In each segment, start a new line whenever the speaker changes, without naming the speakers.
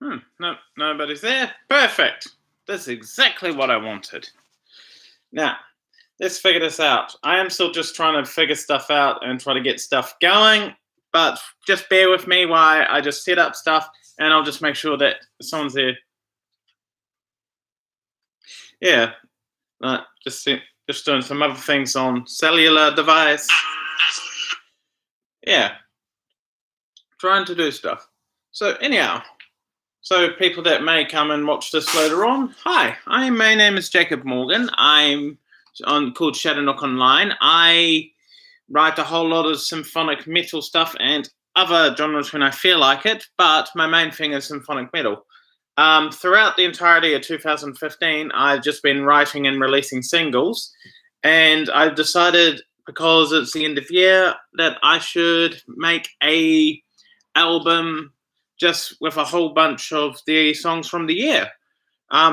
No, nobody's there. Perfect. That's exactly what I wanted. Now, let's figure this out. I am still just trying to figure stuff out and try to get stuff going, but just bear with me while I just set up stuff and I'll just make sure that someone's there. Yeah, just doing some other things on cellular device. Yeah, trying to do stuff. So anyhow, so people that may come and watch this later on, hi, my name is Jacob Morgan. I'm called Shadowknock Online. I write a whole lot of symphonic metal stuff and other genres when I feel like it, but my main thing is symphonic metal. Throughout the entirety of 2015, I've just been writing and releasing singles, and I've decided, because it's the end of year, that I should make a album just with a whole bunch of the songs from the year.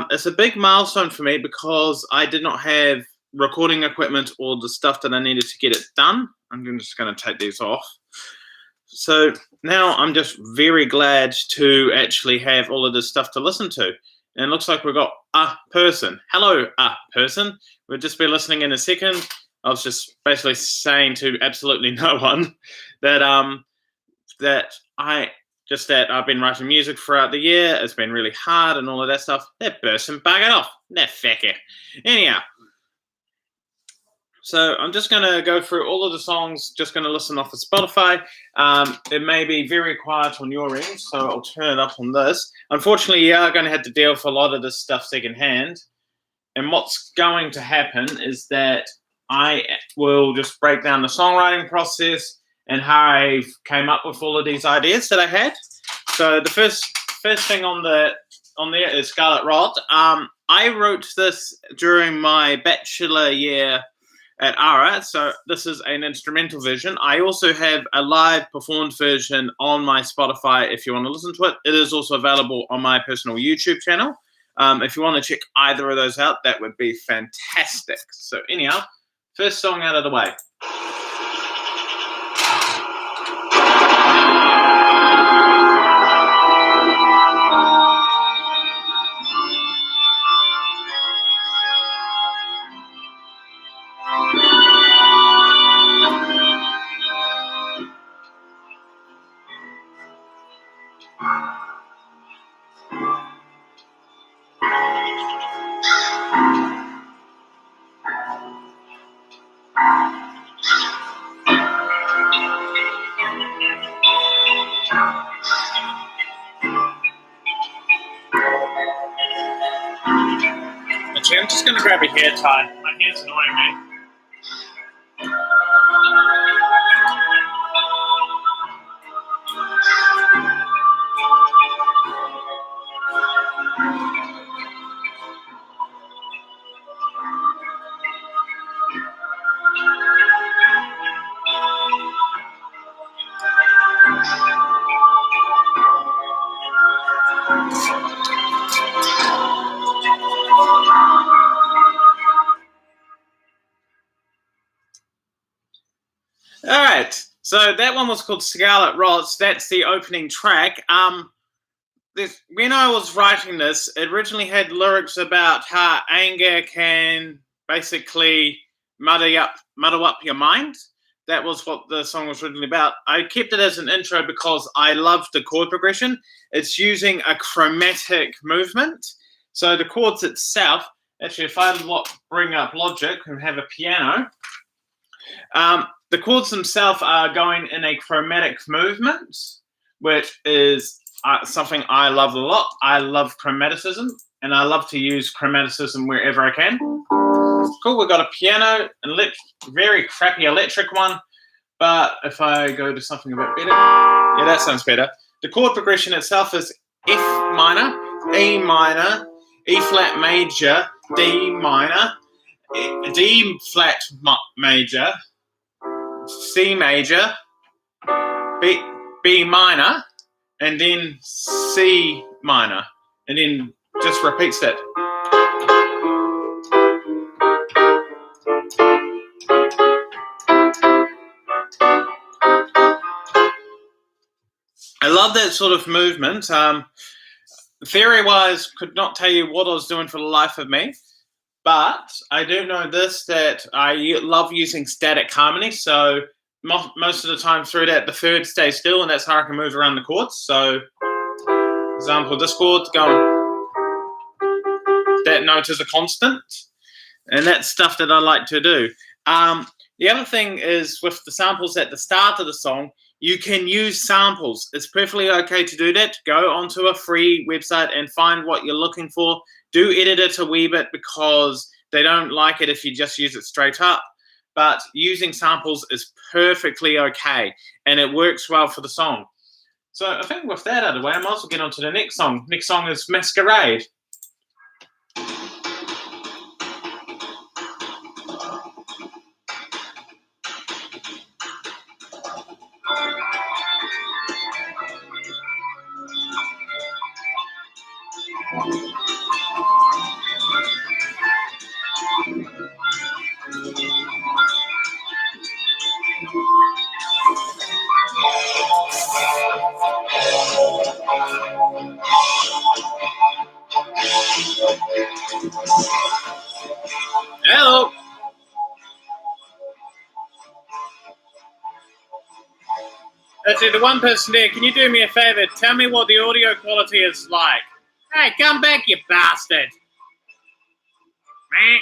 It's a big milestone for me because I did not have recording equipment or the stuff that I needed to get it done. I'm just going to take these off. So now I'm just very glad to actually have all of this stuff to listen to. And it looks like we've got a person. Hello, a person. We'll just be listening in a second. I was just basically saying to absolutely no one that I've been writing music throughout the year. It's been really hard and all of that stuff. That person buggered off. That fecker. Anyhow, so I'm just going to go through all of the songs, just going to listen off of Spotify. It may be very quiet on your end, so I'll turn it up on this. Unfortunately, you are going to have to deal with a lot of this stuff secondhand. And what's going to happen is that I will just break down the songwriting process and how I came up with all of these ideas that I had. So the first thing on there is Scarlet Rot. I wrote this during my bachelor year at ARA, so this is an instrumental version. I also have a live performed version on my Spotify if you want to listen to it. It is also available on my personal YouTube channel. If you want to check either of those out, that would be fantastic. So anyhow, first song out of the way. Actually, I'm just going to grab a hair tie. My hair's annoying me. All right, so that one was called Scarlet Rods. That's the opening track. When I was writing this, it originally had lyrics about how anger can basically muddle up your mind. That was what the song was originally about. I kept it as an intro because I love the chord progression. It's using a chromatic movement. So the chords itself, actually, if I bring up Logic and have a piano, the chords themselves are going in a chromatic movement, which is something I love a lot. I love chromaticism, and I love to use chromaticism wherever I can. Cool, we've got a piano, very crappy electric one, but if I go to something a bit better, yeah, that sounds better. The chord progression itself is F minor, E minor, E flat major, D minor, D flat major, C major, B minor, and then C minor, and then just repeats that. I love that sort of movement. Theory-wise, could not tell you what I was doing for the life of me, but I do know this, that I love using static harmony, so most of the time through that, the third stays still, and that's how I can move around the chords. So, for example, this chord going, that note is a constant, and that's stuff that I like to do. The other thing is with the samples at the start of the song, you can use samples. It's perfectly okay to do that. Go onto a free website and find what you're looking for. Do edit it a wee bit because they don't like it if you just use it straight up. But using samples is perfectly okay, and it works well for the song. So I think with that out of the way, I might as well get on to the next song. Next song is Masquerade. Hello. Actually, the one person there, can you do me a favor? Tell me what the audio quality is like. Hey, come back, you bastard. Meh.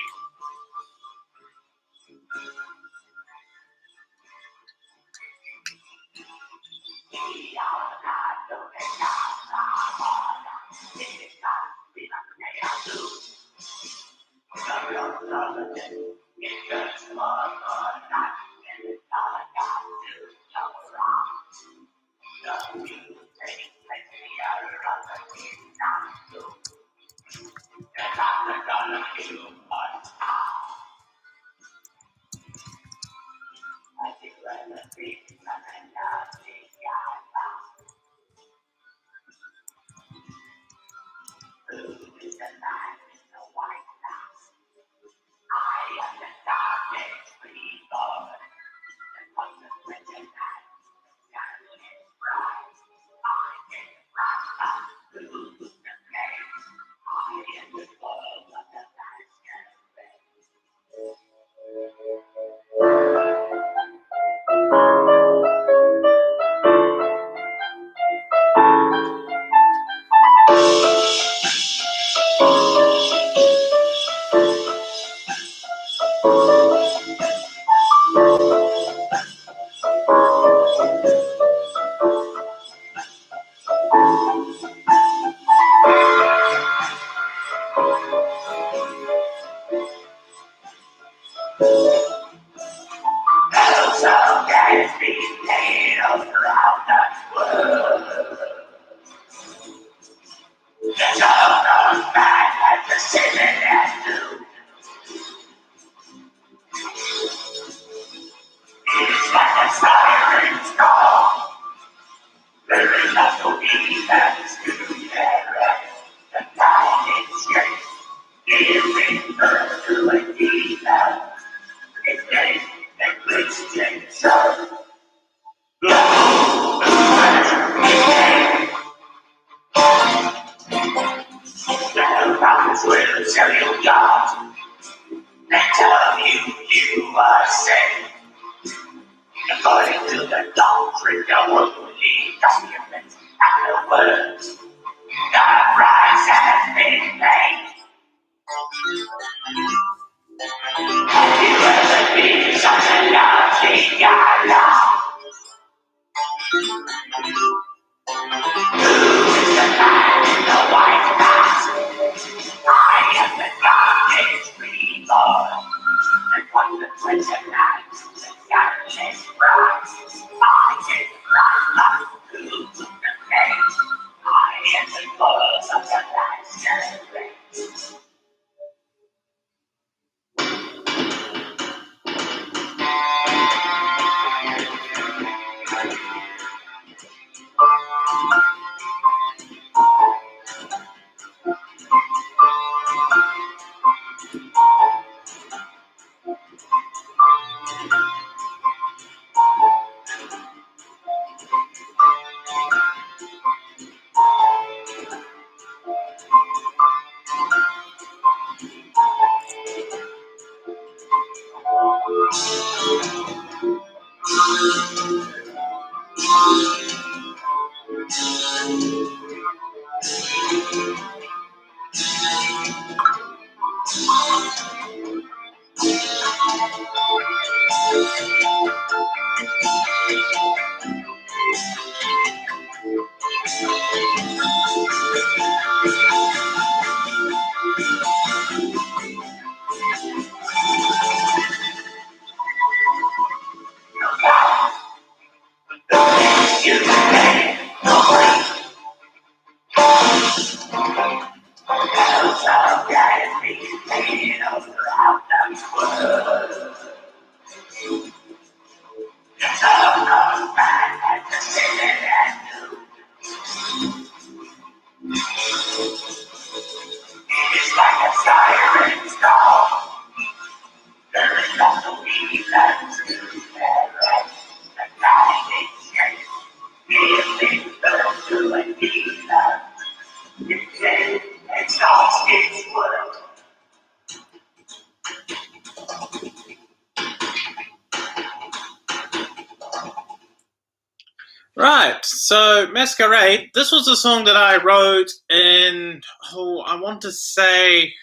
Right, so Masquerade, this was a song that I wrote in, I want to say,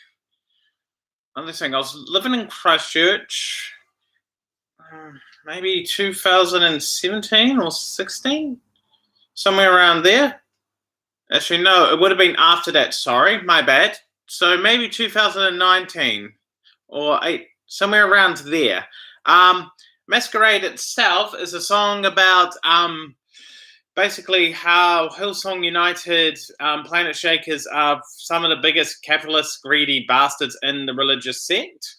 another thing, I was living in Christchurch, maybe 2017 or 16, somewhere around there. Actually, no, it would have been after that, sorry, my bad. So maybe 2019 or 8, somewhere around there. Masquerade itself is a song about basically how Hillsong United Planet Shakers are some of the biggest capitalist, greedy bastards in the religious sect.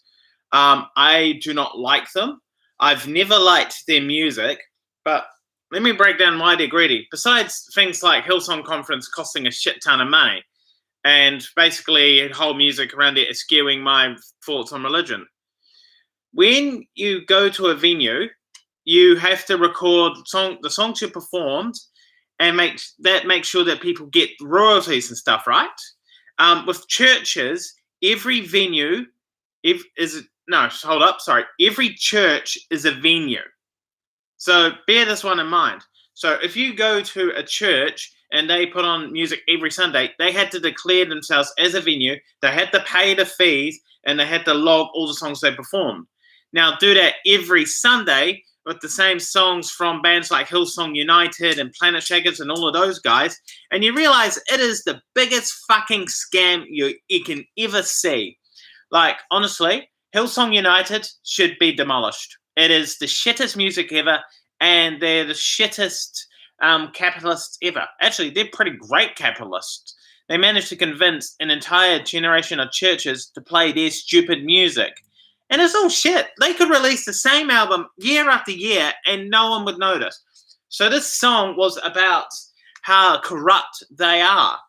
I do not like them. I've never liked their music, but let me break down why they're greedy. Besides things like Hillsong Conference costing a shit ton of money, and basically whole music around it is skewing my thoughts on religion. When you go to a venue, you have to record the songs you performed and make sure that people get royalties and stuff, right? With churches, every venue every church is a venue. So bear this one in mind. So if you go to a church and they put on music every Sunday, they had to declare themselves as a venue, they had to pay the fees, and they had to log all the songs they performed. Now do that every Sunday with the same songs from bands like Hillsong United and Planet Shakers and all of those guys, and you realize it is the biggest fucking scam you can ever see. Like, honestly, Hillsong United should be demolished. It is the shittest music ever, and they're the shittest capitalists ever. Actually, they're pretty great capitalists. They managed to convince an entire generation of churches to play their stupid music. And it's all shit. They could release the same album year after year and no one would notice. So this song was about how corrupt they are.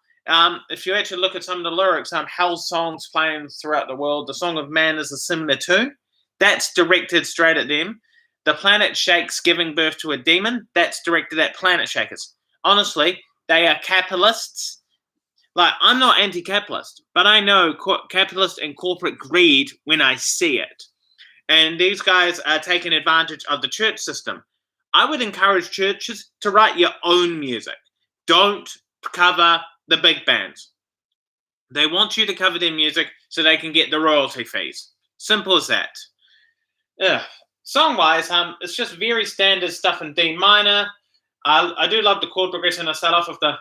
If you actually look at some of the lyrics, Hell's songs playing throughout the world, the Song of Man is a similar tune. That's directed straight at them. The Planet Shakes giving birth to a demon, that's directed at Planet Shakers. Honestly, they are capitalists. Like, I'm not anti-capitalist, but I know capitalist and corporate greed when I see it. And these guys are taking advantage of the church system. I would encourage churches to write your own music. Don't cover the big bands. They want you to cover their music so they can get the royalty fees. Simple as that. Song-wise, it's just very standard stuff in D minor. I do love the chord progression. I start off with the...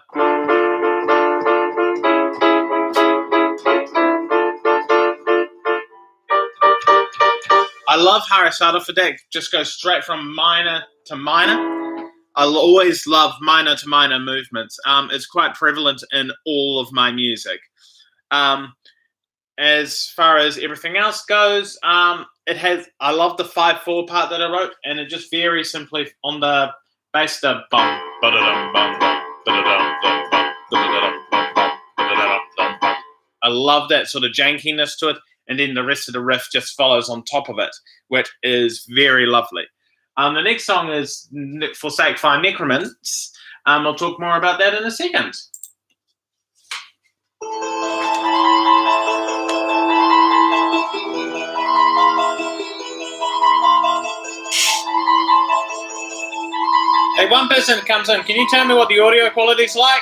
I love how I start off with that. Just go straight from minor to minor. I'll always love minor to minor movements. It's quite prevalent in all of my music. As far as everything else goes, I love the 5/4 part that I wrote, and it just very simply on the bass, the bum, ba-da-dum, bum, ba-da-dum, bum, ba-da-dum, bum, ba-da-dum, bum. I love that sort of jankiness to it, and then the rest of the riff just follows on top of it, which is very lovely. The next song is Forsake Fine Necromants. I'll talk more about that in a second. Hey, one person comes in. Can you tell me what the audio quality's like?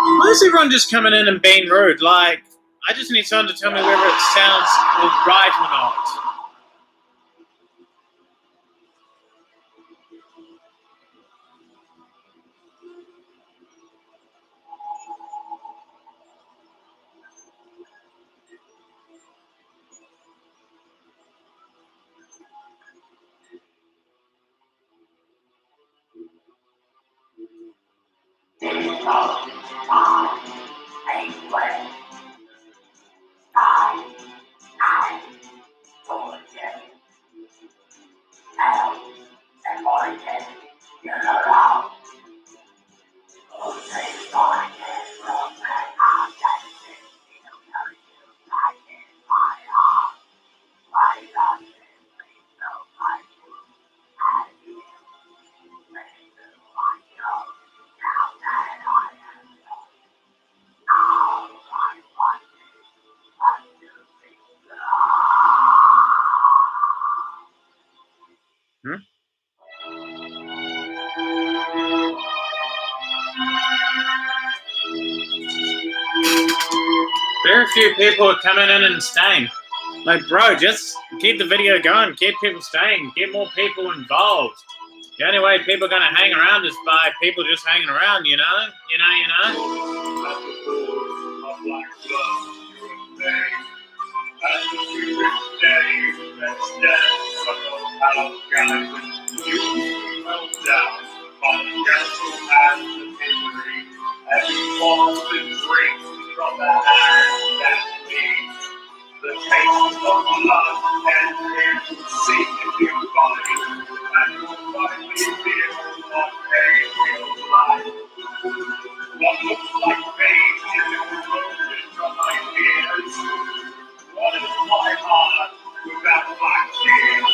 Why is everyone just coming in and being rude? Like, I just need someone to tell me whether it sounds right or not. Very few people are coming in and staying. Like, bro, just keep the video going, keep people staying, get more people involved. The only way people are going to hang around is by people just hanging around, you know?
From the hand that leads the taste of love and him seek your body and you'll finally feel what pain feels like. What looks like pain is eroded from my ears. What is my heart without my tears?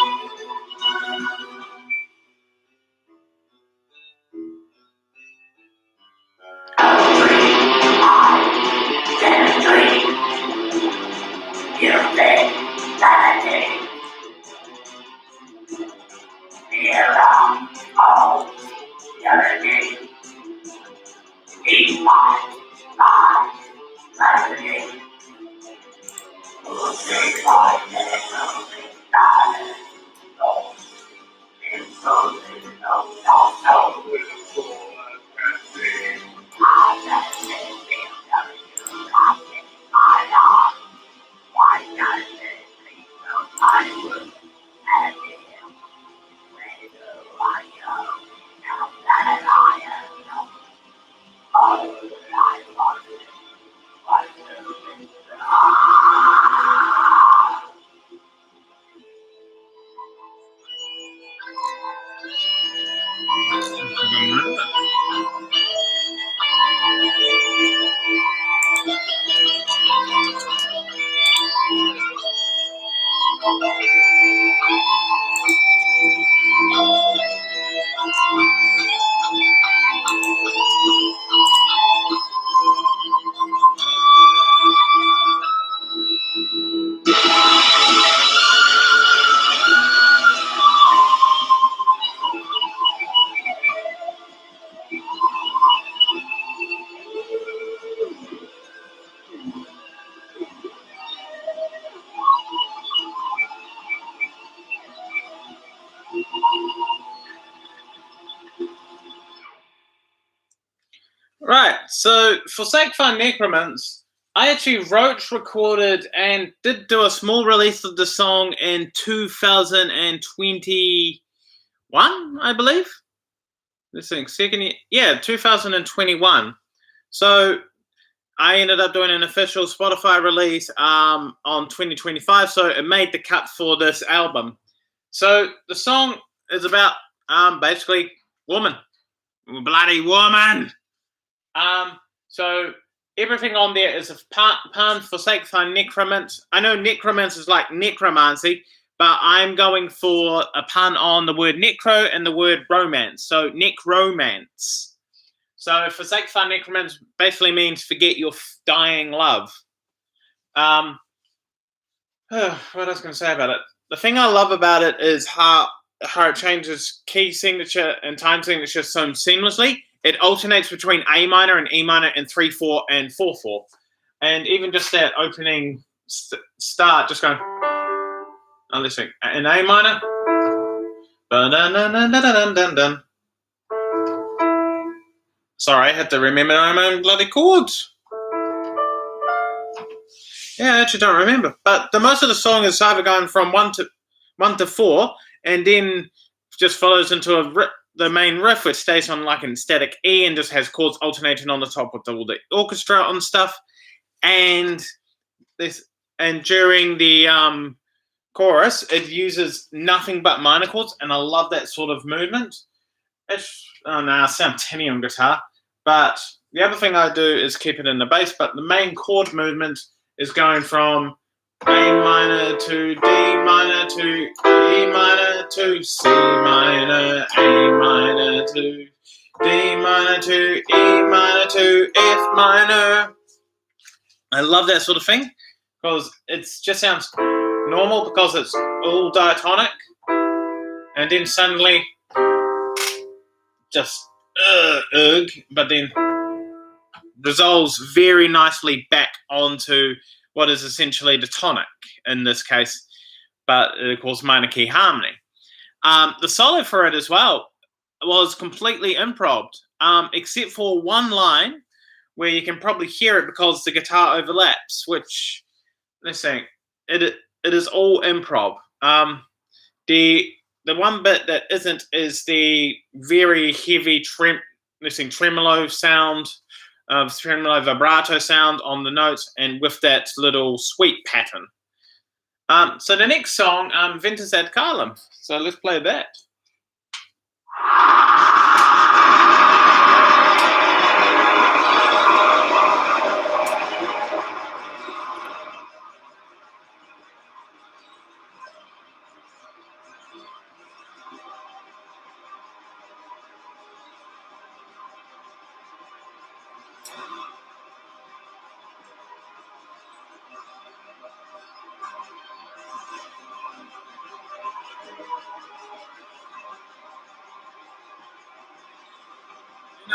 Right, so Forsake Fun Necromants, I actually wrote, recorded, and did do a small release of the song in 2021, I believe. This thing, second year, yeah, 2021. So I ended up doing an official Spotify release on 2025, so it made the cut for this album. So the song is about basically woman, bloody woman. So everything on there is a pun Forsake Fun Necromant. I know necromance is like necromancy, but I'm going for a pun on the word necro and the word romance. So necromance. So forsake far necromans basically means forget your dying love. What I was going to say about it? The thing I love about it is how it changes key signature and time signature so seamlessly. It alternates between A minor and E minor and 3/4 and 4/4. And even just that opening start, just going, oh, let's see, in A minor. Dun-dun-dun-dun-dun-dun-dun. Sorry, I had to remember my own bloody chords. Yeah, I actually don't remember. But the most of the song is either going from 1 to 4, and then just follows into the main riff, which stays on like in static E and just has chords alternating on the top with all the orchestra on stuff. And during the chorus, it uses nothing but minor chords, and I love that sort of movement. I sound tinny on guitar, but the other thing I do is keep it in the bass, but the main chord movement is going from A minor to D minor to E minor to C minor, A minor to D minor to E minor to F minor. I love that sort of thing because it just sounds normal because it's all diatonic, and then suddenly just but then resolves very nicely back onto what is essentially the tonic in this case, but of course minor key harmony. The solo for it as well was completely improv, except for one line where you can probably hear it because the guitar overlaps, which, let's see, it is all improv. The one bit that isn't is the very heavy tremolo sound, tremolo vibrato sound on the notes, and with that little sweep pattern. So the next song, Ventus ad Caelum. So let's play that.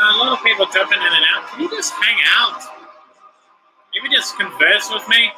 A lot of people jumping in and out. Can you just hang out? Maybe just converse with me?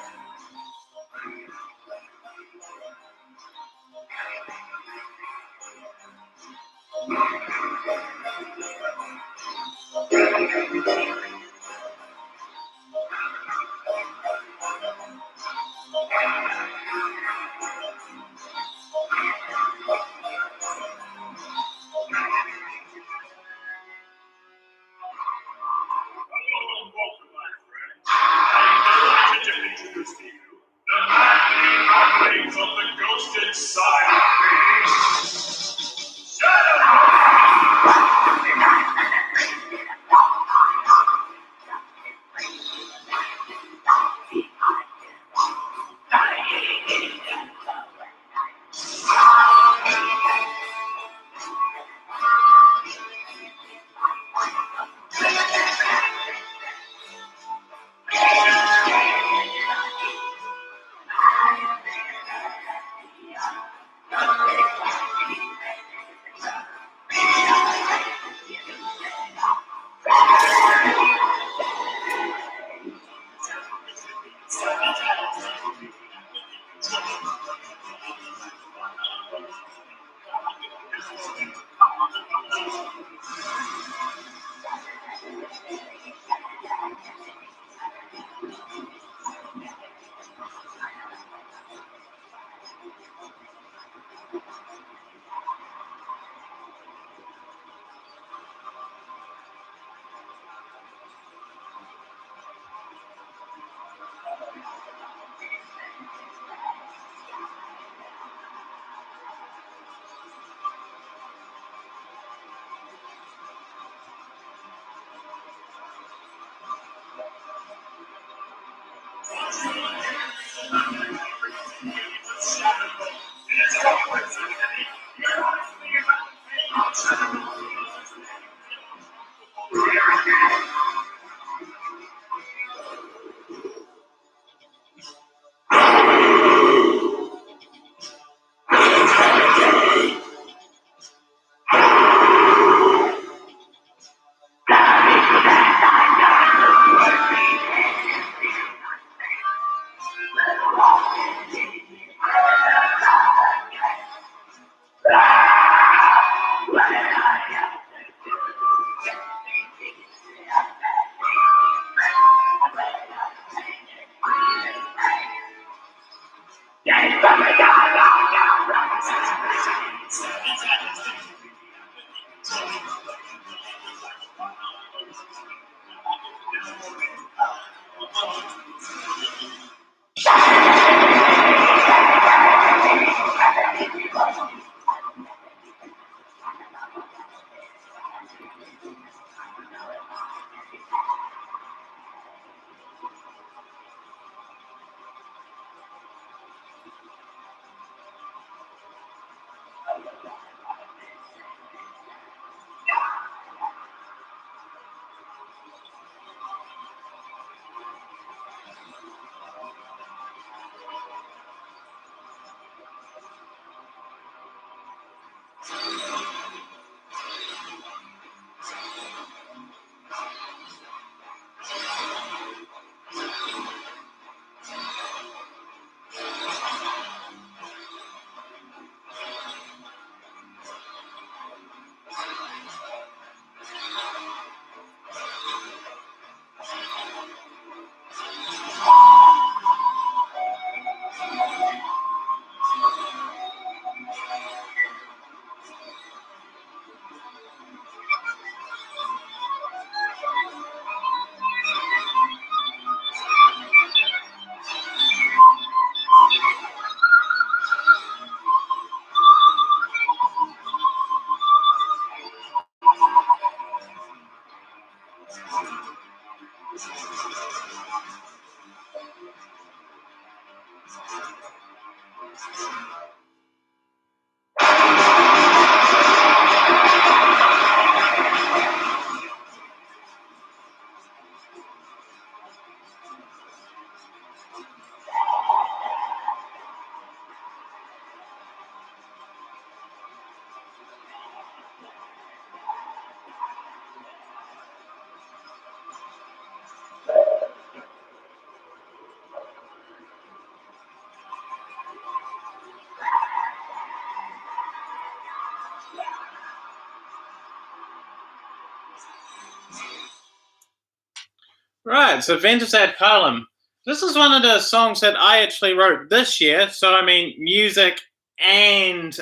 Right, so Ventus ad Caelum. This is one of the songs that I actually wrote this year. So, I mean, music and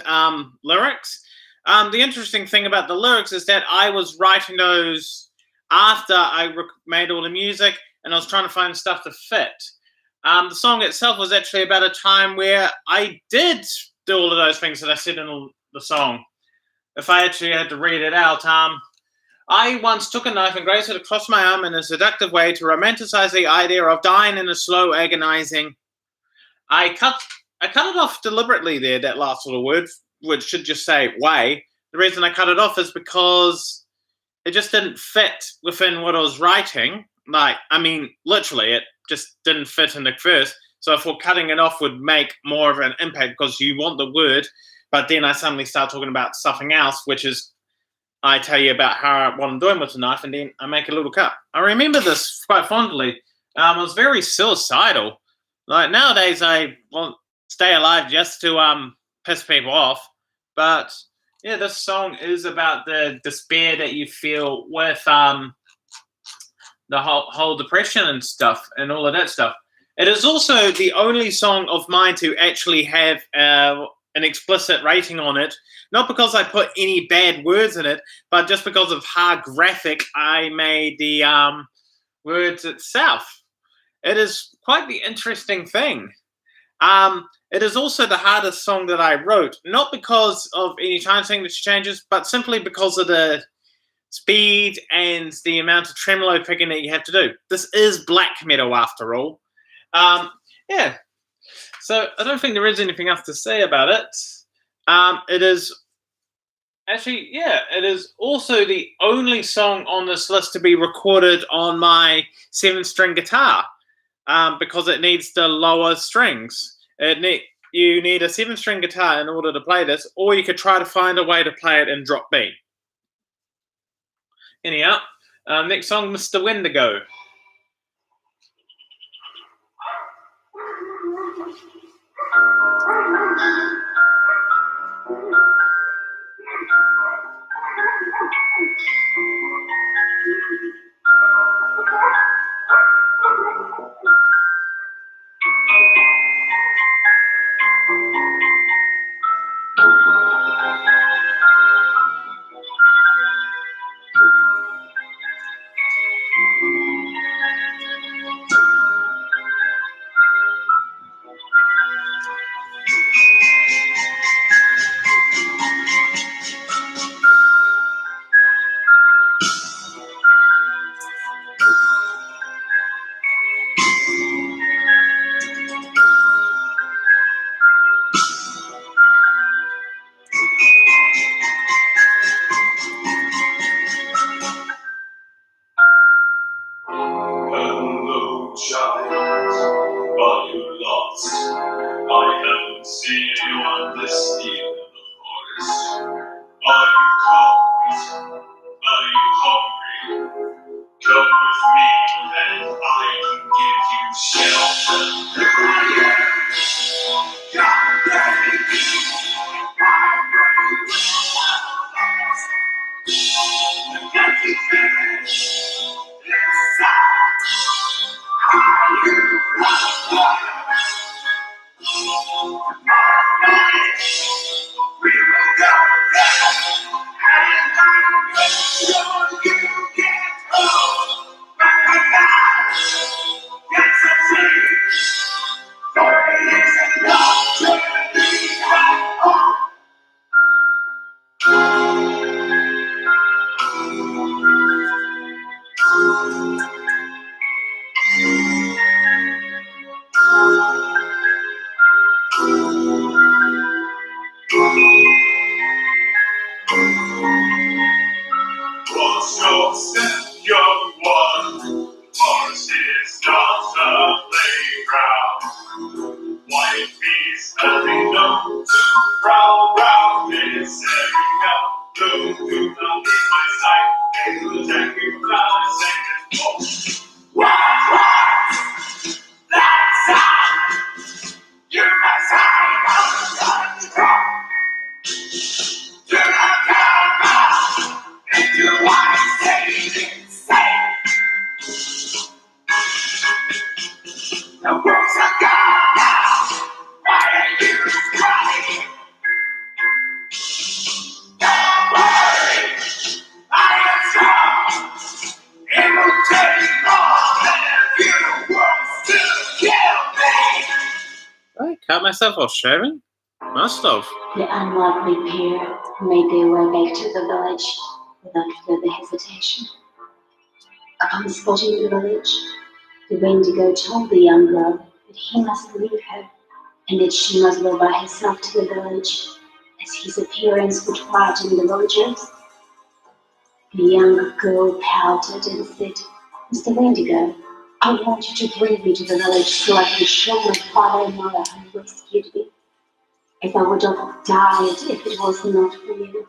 lyrics. The interesting thing about the lyrics is that I was writing those after I made all the music, and I was trying to find stuff to fit. The song itself was actually about a time where I did do all of those things that I said in the song. If I actually had to read it out, I once took a knife and grazed it across my arm in a seductive way to romanticize the idea of dying in a slow, agonizing. I cut it off deliberately there, that last little word, which should just say way. The reason I cut it off is because it just didn't fit within what I was writing. Like, I mean, literally, it just didn't fit in the verse. So I thought cutting it off would make more of an impact because you want the word, but then I suddenly start talking about something else, which is I tell you about what I'm doing with the knife, and then I make a little cut. I remember this quite fondly. I was very suicidal. Like nowadays, I won't stay alive just to piss people off. But yeah, this song is about the despair that you feel with the whole depression and stuff, and all of that stuff. It is also the only song of mine to actually have an explicit rating on it. Not because I put any bad words in it, but just because of how graphic I made the words itself. It is quite the interesting thing. It is also the hardest song that I wrote, not because of any time signature changes, but simply because of the speed and the amount of tremolo picking that you have to do. This is black metal after all. Yeah. So I don't think there is anything else to say about it. It is Actually, yeah, it is also the only song on this list to be recorded on my 7-string guitar, because it needs the lower strings. You need a 7-string guitar in order to play this, or you could try to find a way to play it in drop B. Anyhow, next song, Mr. Wendigo.
Hello, child. Are you lost? I haven't seen anyone this deep in the forest. Are you cold? Are you hungry? Come with me and I can give you shelter. What's your step, young one? Forest is not a playground. White bees nothing known to prowl round this area. No, do not leave my sight. They will attack you without a second thought. You must hide on the do not come if you want to stay insane. The wolves are gone now. Why are you crying? Don't worry, I am strong. It will take more than a few words to kill me. I cut myself off shaving? Must have.
The unlikely pair made their way back to the village without further hesitation. Upon spotting the village, the Wendigo told the young girl that he must leave her and that she must go by herself to the village, as his appearance would frighten the villagers. The young girl pouted and said, "Mr. Wendigo, I want you to bring me to the village so I can show my father and mother how you rescued me, as I would have died if it was not for you."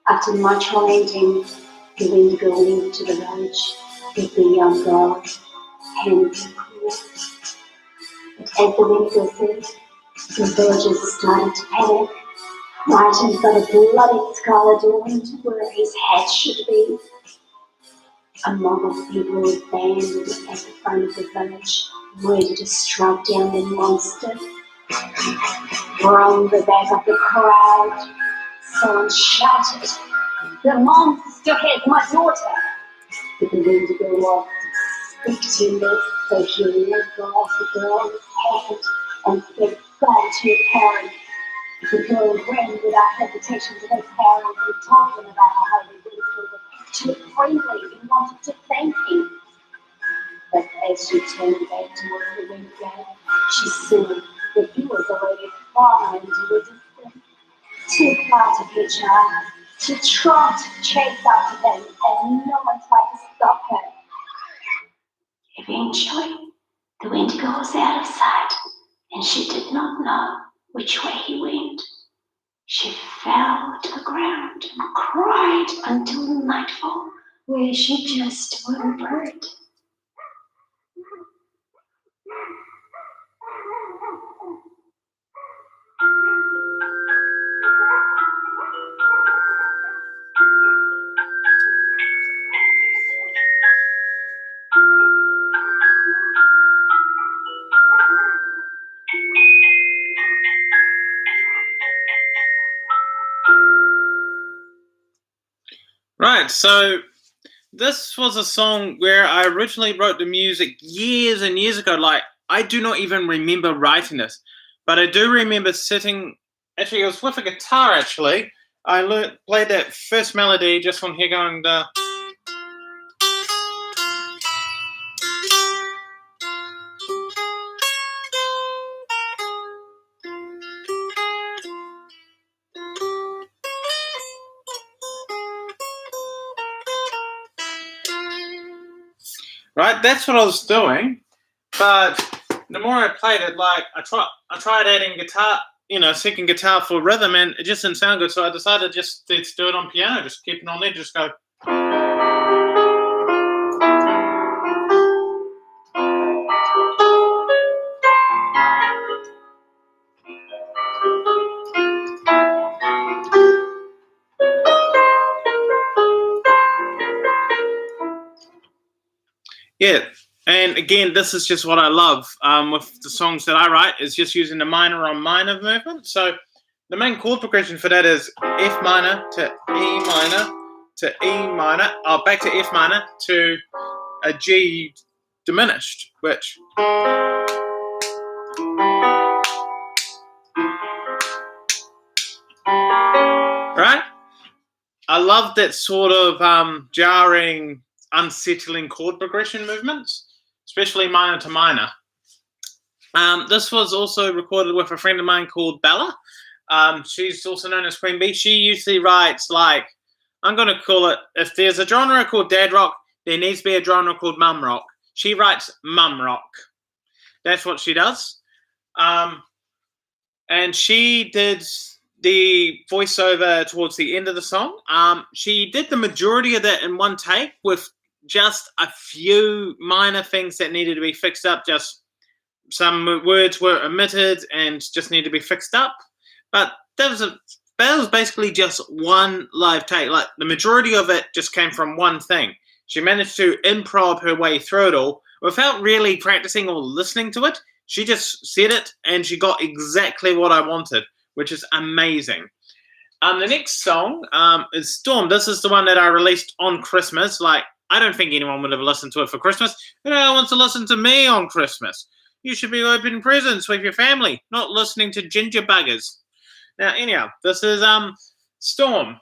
After much lamenting, the Wendigo went to the village with the young girl, hand in hand. But as the Wendigo said, the villagers started to panic, frightened by the bloody scarlet wound where his head should be. A mob of people banded at the front of the village, ready to strike down the monster. From the back of the crowd, someone shouted, "The monster has my daughter!" But the Wendigo was expecting this, so he let go of the girl's hand and said, "Go to your parents." The girl ran without hesitation to her parents and told them about how the Wendigo was too friendly and wanted to thank him. But as she turned back towards the Wendigo, she saw that he was already far into the distance, too proud to be a child, to trot, chase after them, and no one tried to stop her. Eventually, the Wendigo was out of sight, and she did not know which way he went. She fell to the ground and cried until nightfall, where she just whimpered.
Right, so this was a song where I originally wrote the music years and years ago. Like, I do not even remember writing this, but I do remember sitting. Actually, it was with a guitar. Actually, I played that first melody just from here, going the. Right, that's what I was doing, but the more I played it, like I tried adding guitar, second guitar for rhythm, and it just didn't sound good. So I decided just to do it on piano, just keep it on there, just go. Yeah, and again, this is just what I love with the songs that I write, is just using the minor on minor movement. So the main chord progression for that is F minor to E minor to E minor, back to F minor to a G diminished, which. Right? I love that sort of jarring, unsettling chord progression movements, especially minor to minor. This was also recorded with a friend of mine called Bella. She's also known as Queen Bee. She usually writes, like, I'm going to call it, if there's a genre called dad rock, there needs to be a genre called mum rock. She writes mum rock. That's what she does. And she did the voiceover towards the end of the song. She did the majority of that in one take with just a few minor things that needed to be fixed up. Just some words were omitted and just need to be fixed up. But that was basically just one live take. Like, the majority of it just came from one thing. She managed to improv her way through it all without really practicing or listening to it. She just said it and she got exactly what I wanted, which is amazing. The next song is Storm. This is the one that I released on Christmas. Like, I don't think anyone would have listened to it for Christmas. Who wants to listen to me on Christmas? You should be opening presents with your family, not listening to ginger buggers. Now, anyhow, this is Storm.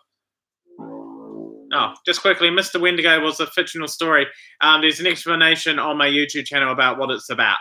Oh, just quickly, Mr. Wendigo was a fictional story. There's an explanation on my YouTube channel about what it's about.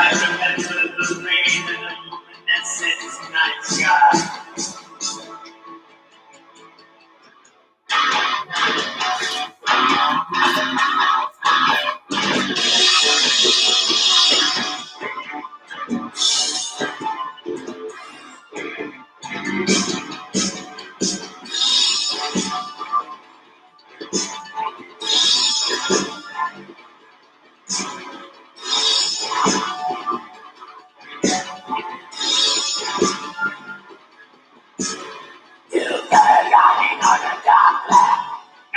I remember the rain and the luminescent night sky.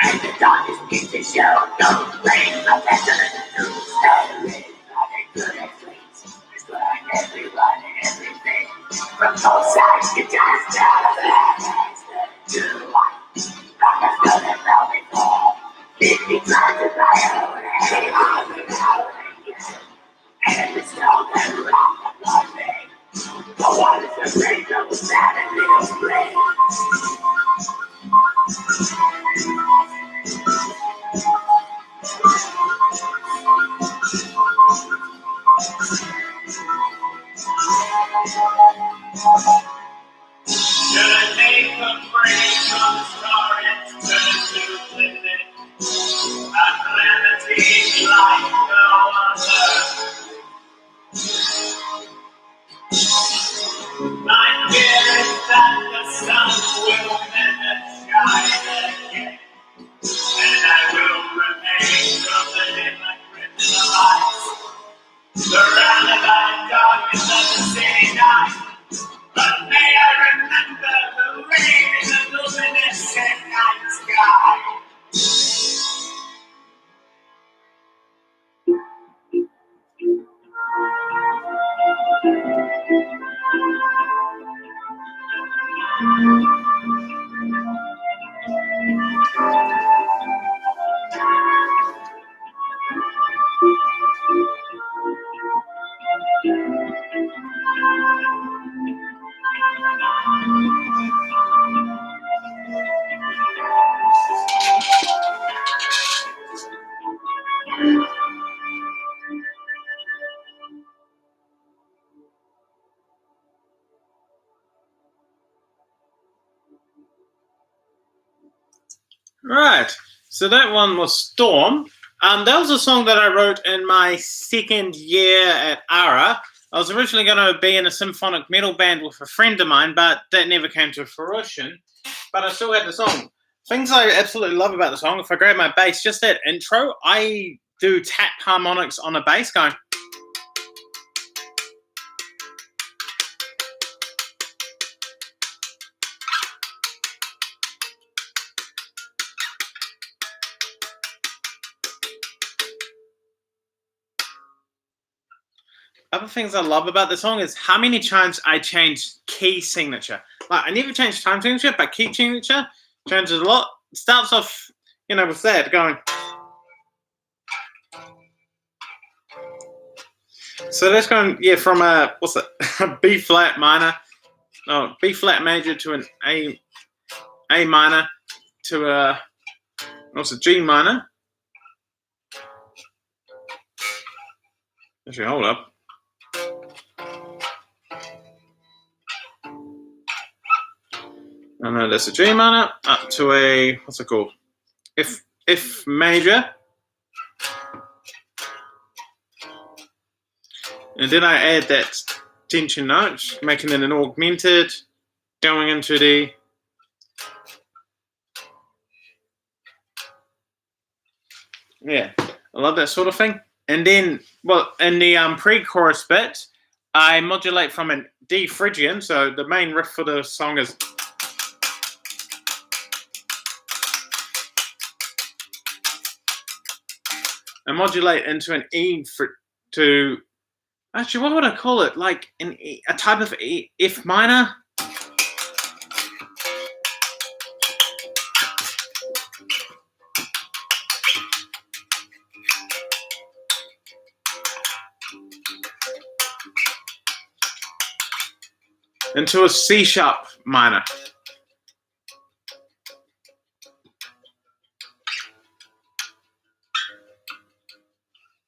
And the darkness begins to show no flame of pestilence to stay. Nothing good and sweet. Destroying everyone and everything. From both sides, you just out of it. To life. Darkness doesn't know before. 50 times of my own hate. And the stone and rock upon me. For what is the grace of the sad and little flame? Should I take a break from the star and turn to living? A calamity like no other. My fear is that the sun will never shine again, and I will remain from the hypocrite light, surrounded by darkness of the city night. But may I remember the rain in the luminescent night sky.
Right. So that one was Storm. That was a song that I wrote in my second year at ARA. I was originally going to be in a symphonic metal band with a friend of mine, but that never came to fruition. But I still had the song. Things I absolutely love about the song, if I grab my bass, just that intro, I do tap harmonics on the bass going. Other things I love about the song is how many times I change key signature. Like I never change time signature, but key signature changes a lot. It starts off, with that going. So that's going, from a B flat minor, B flat major to an A minor to a G minor. Actually, hold up. And then that's a G minor up to a F major, and then I add that tension note, making it an augmented, going into the I love that sort of thing. And then, in the pre-chorus bit, I modulate from an D Phrygian, so the main riff for the song is. I modulate into an E to. Actually, what would I call it? Like a type of F minor. Into a C sharp minor.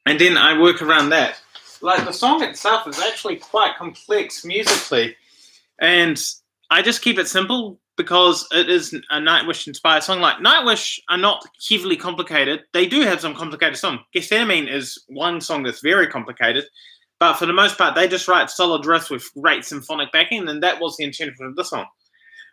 And then I work around that. like the song itself is actually quite complex musically, and I just keep it simple because it is a Nightwish inspired song. Like Nightwish are not heavily complicated. They do have some complicated songs. Gethsemane is one song that's very complicated, but for the most part, they just write solid riffs with great symphonic backing, and that was the intention of this song.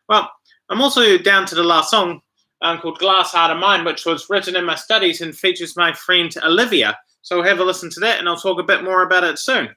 Well, I'm also down to the last song called Glass Heart of Mine, which was written in my studies and features my friend Olivia. So we'll have a listen to that, and I'll talk a bit more about it soon.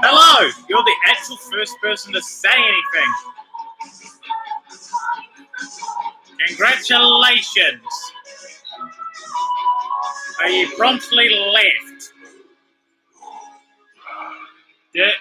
Hello, you're the actual first person to say anything. Congratulations. Are you promptly left? Dick.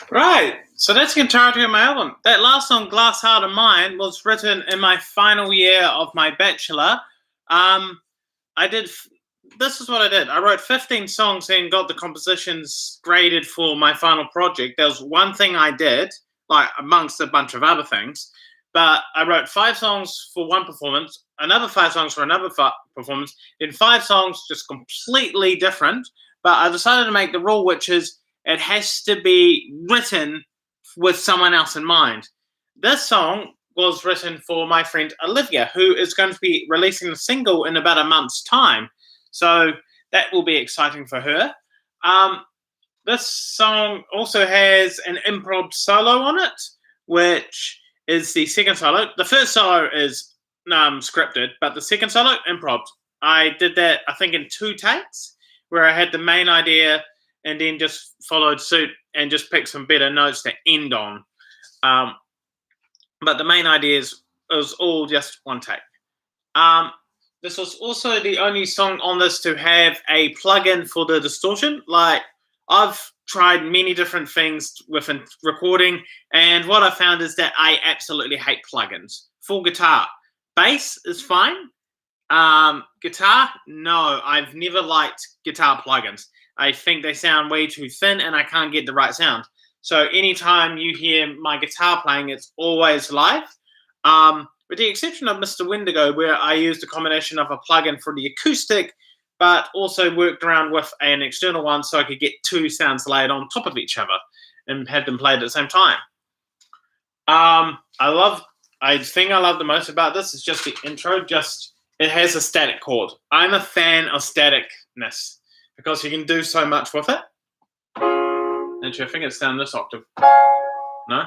Right, so that's the entirety of my album. That last song, Glass Heart of Mine, was written in my final year of my bachelor. This is what I did. I wrote 15 songs and got the compositions graded for my final project. There was one thing I did, like amongst a bunch of other things, but I wrote 5 songs for one performance, another 5 songs for another performance, then 5 songs just completely different. But I decided to make the rule, which is it has to be written with someone else in mind. This song was written for my friend Olivia, who is going to be releasing a single in about a month's time. So that will be exciting for her. This song also has an improv solo on it, which is the second solo. The first solo is scripted, but the second solo, improv. I did that, I think, in 2 takes, where I had the main idea and then just followed suit and just picked some better notes to end on. But the main idea was all just 1 take. This was also the only song on this to have a plugin for the distortion. Like, I've tried many different things within recording, and what I found is that I absolutely hate plugins. For guitar, bass is fine. Guitar, no, I've never liked guitar plugins. I think they sound way too thin and I can't get the right sound. So anytime you hear my guitar playing, it's always live. With the exception of Mr. Wendigo, where I used a combination of a plugin for the acoustic, but also worked around with an external one so I could get 2 sounds layered on top of each other and had them played at the same time. I think I love the most about this is just the intro. It has a static chord. I'm a fan of staticness because you can do so much with it. Actually, I think it's down this octave. No?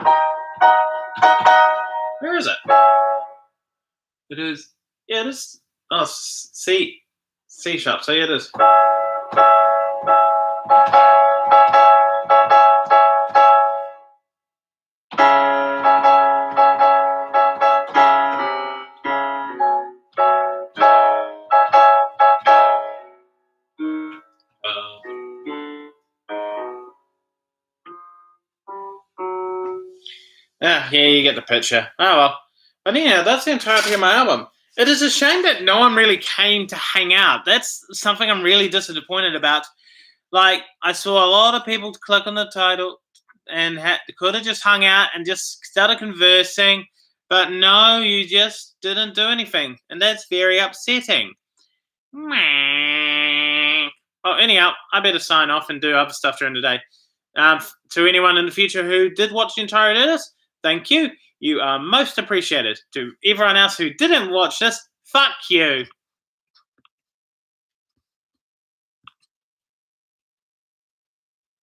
Where is it? It is. Yeah, it is. Oh, C sharp. So yeah, it is. Yeah, you get the picture. Oh well. But yeah, that's the entirety of my album. It is a shame that no one really came to hang out. That's something I'm really disappointed about. Like, I saw a lot of people click on the title and could have just hung out and just started conversing. But no, you just didn't do anything. And that's very upsetting. Oh, anyhow, I better sign off and do other stuff during the day. To anyone in the future who did watch the entirety of this, thank you. You are most appreciated. To everyone else who didn't watch this, fuck you.